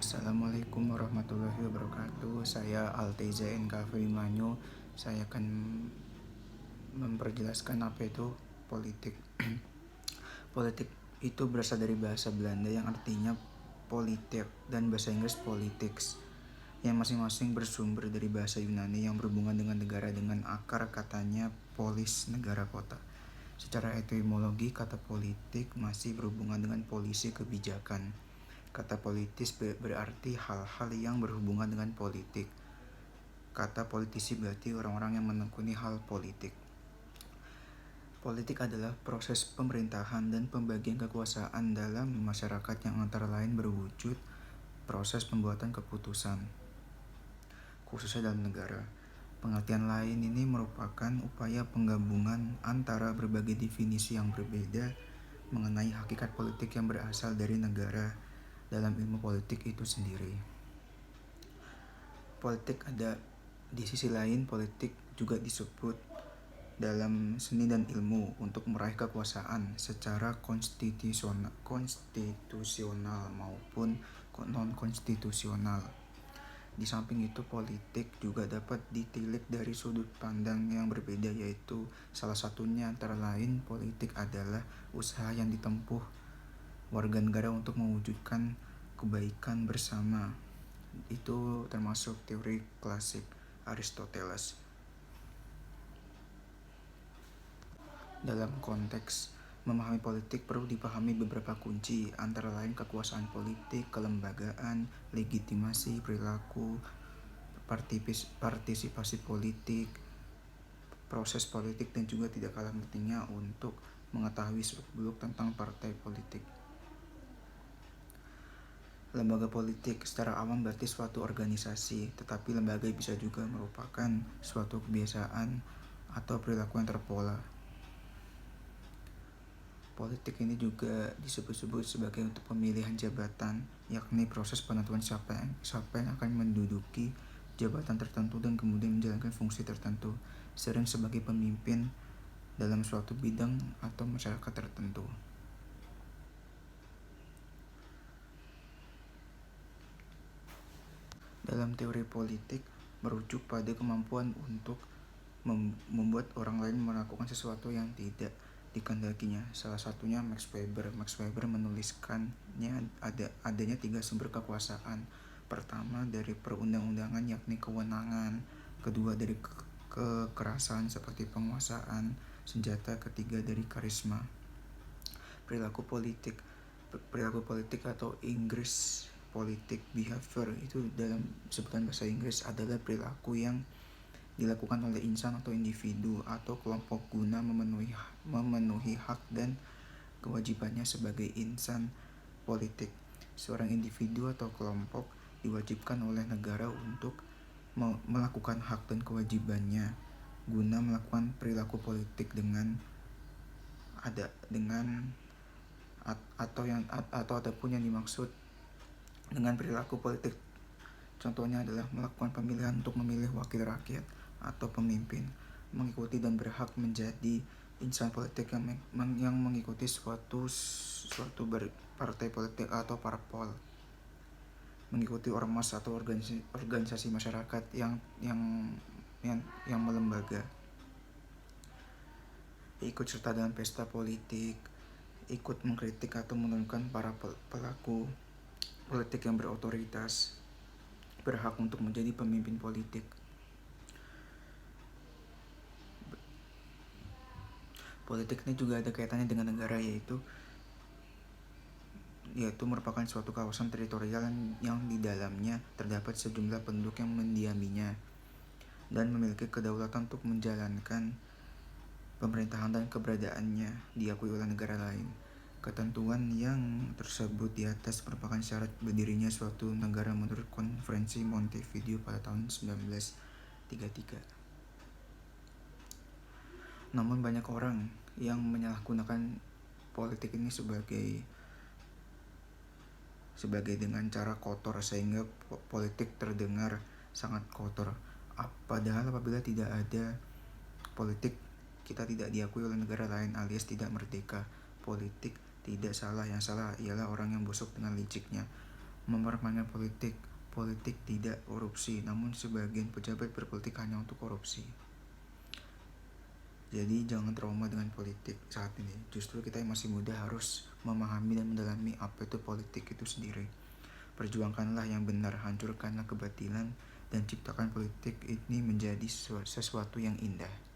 Assalamualaikum warahmatullahi wabarakatuh. Saya Alteza NKV Manyo. Saya akan memperjelaskan apa itu politik. Politik itu berasal dari bahasa Belanda yang artinya politik dan bahasa Inggris politics, yang masing-masing bersumber dari bahasa Yunani yang berhubungan dengan negara dengan akar katanya polis, negara kota. Secara etimologi, kata politik masih berhubungan dengan polisi, kebijakan. Kata politis berarti hal-hal yang berhubungan dengan politik. Kata politisi berarti orang-orang yang menekuni hal politik. Politik adalah proses pemerintahan dan pembagian kekuasaan dalam masyarakat yang antara lain berwujud proses pembuatan keputusan, khususnya dalam negara. Pengertian lain ini merupakan upaya penggabungan antara berbagai definisi yang berbeda mengenai hakikat politik yang berasal dari negara dalam ilmu politik itu sendiri. Politik ada di sisi lain, politik juga disebut dalam seni dan ilmu untuk meraih kekuasaan secara konstitusional maupun non-konstitusional. Di samping itu, politik juga dapat ditilik dari sudut pandang yang berbeda, yaitu salah satunya antara lain politik adalah usaha yang ditempuh warga negara untuk mewujudkan kebaikan bersama. Itu termasuk teori klasik Aristoteles. Dalam konteks memahami politik perlu dipahami beberapa kunci, antara lain kekuasaan politik, kelembagaan, legitimasi, perilaku, partisipasi politik, proses politik, dan juga tidak kalah pentingnya untuk mengetahui seluk-beluk tentang partai politik. Lembaga politik secara awam berarti suatu organisasi, tetapi lembaga bisa juga merupakan suatu kebiasaan atau perilaku yang terpola. Politik ini juga disebut-sebut sebagai untuk pemilihan jabatan, yakni proses penentuan siapa yang akan menduduki jabatan tertentu dan kemudian menjalankan fungsi tertentu, sering sebagai pemimpin dalam suatu bidang atau masyarakat tertentu. Dalam teori politik merujuk pada kemampuan untuk membuat orang lain melakukan sesuatu yang tidak dikehendakinya. Salah satunya Max Weber. Max Weber menuliskannya adanya 3 sumber kekuasaan. Pertama dari perundang-undangan, yakni kewenangan. Kedua dari kekerasan seperti penguasaan senjata. Ketiga dari karisma. Perilaku politik atau Inggris politik behavior itu dalam sebutan bahasa Inggris adalah perilaku yang dilakukan oleh insan atau individu atau kelompok guna memenuhi hak dan kewajibannya sebagai insan politik. Seorang individu atau kelompok diwajibkan oleh negara untuk melakukan hak dan kewajibannya guna melakukan perilaku politik ataupun yang dimaksud dengan perilaku politik. Contohnya adalah melakukan pemilihan untuk memilih wakil rakyat atau pemimpin, mengikuti dan berhak menjadi insan politik yang mengikuti suatu partai politik atau parpol, mengikuti ormas atau organisasi masyarakat yang melembaga, ikut serta dalam pesta politik, ikut mengkritik atau menurunkan para pelaku politik yang berotoritas, berhak untuk menjadi pemimpin politik. Politik ini juga ada kaitannya dengan negara, yaitu merupakan suatu kawasan teritorial yang di dalamnya terdapat sejumlah penduduk yang mendiaminya dan memiliki kedaulatan untuk menjalankan pemerintahan dan keberadaannya diakui oleh negara lain. Ketentuan yang tersebut di atas merupakan syarat berdirinya suatu negara menurut Konferensi Montevideo pada tahun 1933. Namun banyak orang yang menyalahgunakan politik ini sebagai dengan cara kotor, sehingga politik terdengar sangat kotor. Padahal apabila tidak ada politik, kita tidak diakui oleh negara lain alias tidak merdeka. Politik tidak salah, yang salah ialah orang yang busuk dengan liciknya mempermainkan politik. Politik tidak korupsi, namun sebagian pejabat berpolitik hanya untuk korupsi. Jadi jangan trauma dengan politik saat ini. Justru kita yang masih muda harus memahami dan mendalami apa itu politik itu sendiri. Perjuangkanlah yang benar, hancurkanlah kebatilan, dan ciptakan politik ini menjadi sesuatu yang indah.